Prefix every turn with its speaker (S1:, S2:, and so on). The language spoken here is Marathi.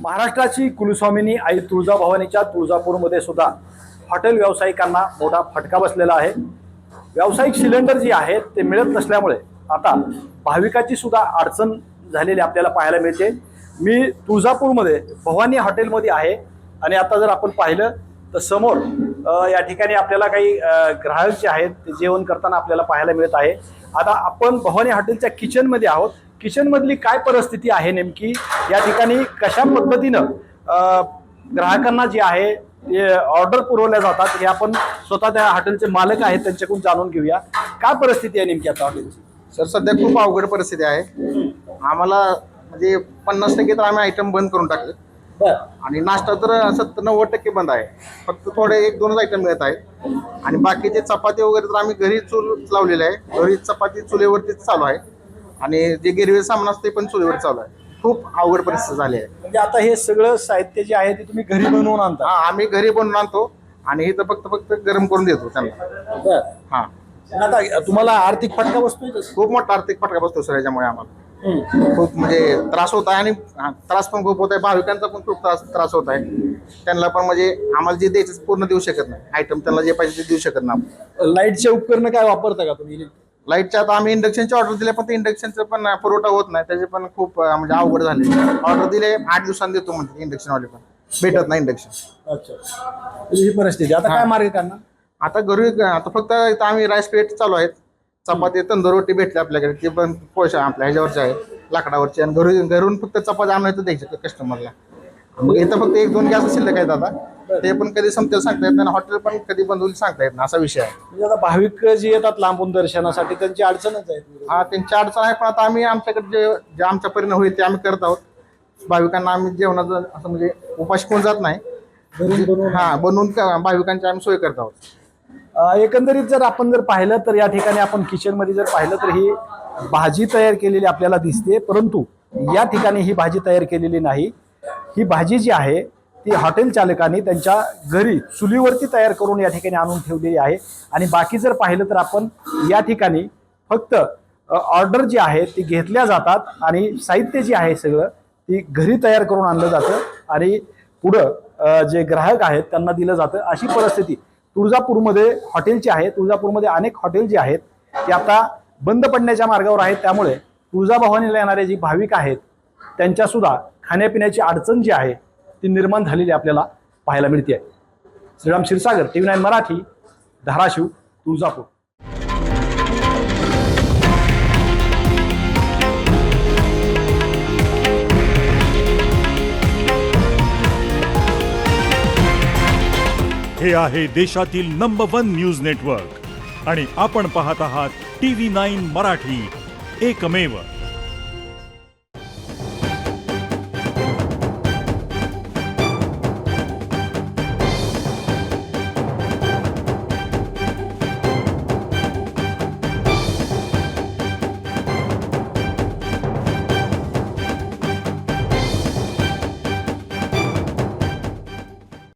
S1: महाराष्ट्राची कुलस्वामिनी आई तुळजाभवानीच्या तुळजापूरमध्ये सुद्धा हॉटेल व्यावसायिकांना मोठा फटका बसलेला आहे। व्यावसायिक सिलेंडर जी आहेत ते मिळत नसल्यामुळे आता भाविकाची सुद्धा अडचण झालेली आपल्याला पाहायला मिळते। मी तुळजापूरमध्ये भवानी हॉटेलमध्ये आहे आणि आता जर आपण पाहिलं तर समोर या ठिकाणी आपल्याला काही ग्राहक जे आहेत ते जेवण करताना आपल्याला पाहायला मिळत आहे। आता आपण भवानी हॉटेलच्या किचनमध्ये आहोत। किचन मधली काय परिस्थिती आहे नेमकी, या ठिकाणी कशा पद्धतीनं ग्राहकांना जे आहे ते ऑर्डर पुरवल्या जातात हे आपण स्वतः त्या हॉटेलचे मालक आहेत त्यांच्याकडून जाणून घेऊया। काय परिस्थिती आहे नेमकी आता हॉटेलची?
S2: सर सध्या खूप अवघड परिस्थिती आहे। आम्हाला म्हणजे 50% तर आम्ही आयटम बंद करून टाकले आणि नाश्ता तर 70-90% बंद आहे। फक्त थोडे 1-2 आयटम मिळत आहेत आणि बाकीचे चपाती वगैरे तर आम्ही घरी चूल लावलेले आहे। घरी चपाती चुलीवरतीच चालू आहे आणि जे गिरवे सामान असते पण चुलीवर चालू आहे। खूप अवघड परिस्थिती झाली आहे।
S1: म्हणजे आता हे सगळं साहित्य जे आहे ते तुम्ही घरी बनवून आणता?
S2: आम्ही घरी बनवून आणतो आणि इथं फक्त गरम करून देतो त्यांना। हा,
S1: आता तुम्हाला आर्थिक फटका बसतोय?
S2: खूप मोठा आर्थिक फटका बसतो सर याच्यामुळे आम्हाला। खूप म्हणजे त्रास होत आहे आणि त्रास पण खूप होत आहे। भाविकांचा पण खूप त्रास होत आहे। त्यांना पण म्हणजे आम्हाला जे द्यायचं पूर्ण देऊ शकत नाही, आयटम त्यांना जे पाहिजे ते देऊ शकत नाही।
S1: लाईटचे उपकरण काय वापरता का तुम्ही?
S2: लाईटच्या आता आम्ही इंडक्शनची ऑर्डर दिले पण ते इंडक्शनचं पण पुरवठा होत नाही, त्याचे पण खूप म्हणजे अवघड झाले। ऑर्डर दिले 8 दिवसांनी देतो म्हणजे इंडक्शन वाले पण भेटत नाही इंडक्शन।
S1: अच्छा, ही परिस्थिती आता काय मार्ग काढणार?
S2: आता घरी आता फक्त इथं आम्ही राईस प्लेट चालू आहेत। चपाती तंदूर रोटी भेटते आपल्याकडे, ते पण पोषा आपल्या ह्याच्यावरचे आहे लाकडावरचे, आणि घरून फक्त चपाती आणायचं द्यायचं कस्टमरला। मग इथं फक्त 1-2 गॅस शिल्लक आहेत आता, ते पण कधी संपतील सांगता येत नाही, हॉटेल पण कधी बंद होईल सांगता येत नाही, असा विषय आहे।
S1: म्हणजे आता भाविक जे येतात लांबून दर्शनासाठी त्यांची अडचणच आहे।
S2: हा, त्यांची अडचण आहे, पण आता आम्ही आमच्याकडे जे आमच्या परीने होईल ते आम्ही करत आहोत। भाविकांना आम्ही जेवणाचं असं म्हणजे उपाशी कोण जात नाही, बनवून भाविकांची आम्ही सोय करत आहोत।
S1: एकंदरीत जर आपण पाहिलं तर या ठिकाणी आपण किचन मध्ये जर पाहिलं तर ही भाजी तयार केलेली आपल्याला दिसते, परंतु या ठिकाणी ही भाजी तयार केलेली नाही। ही भाजी जी आहे ती हॉटेल चालकांनी त्यांच्या घरी चुलीवरती तयार करून या ठिकाणी आणून ठेवलेली आहे। आणि बाकी जर पाहिलं तर आपण या ठिकाणी फक्त ऑर्डर जी आहे ती घेतल्या जातात आणि साहित्य जे आहे सगळं ती घरी तयार करून आणलं जातं आणि पुढं जे ग्राहक आहेत त्यांना दिलं जातं। अशी परिस्थिती तुळजापूरमध्ये हॉटेलची आहे। तुळजापूरमध्ये अनेक हॉटेल जे आहेत ते आता बंद पडण्याच्या मार्गावर आहेत, त्यामुळे तुळजाभवानीला येणारे जे भाविक आहेत त्यांच्या सुद्धा खाण्यापिण्याची अडचण जी आहे ती निर्माण झालेली आपल्याला पाहायला मिळते आहे। श्रीराम क्षीरसागर, TV9 मराठी, धाराशिव, तुळजापूर।
S3: हे आहे देशातील नंबर 1 न्यूज नेटवर्क आणि आपण पाहत आहात TV9 मराठी, एकमेव।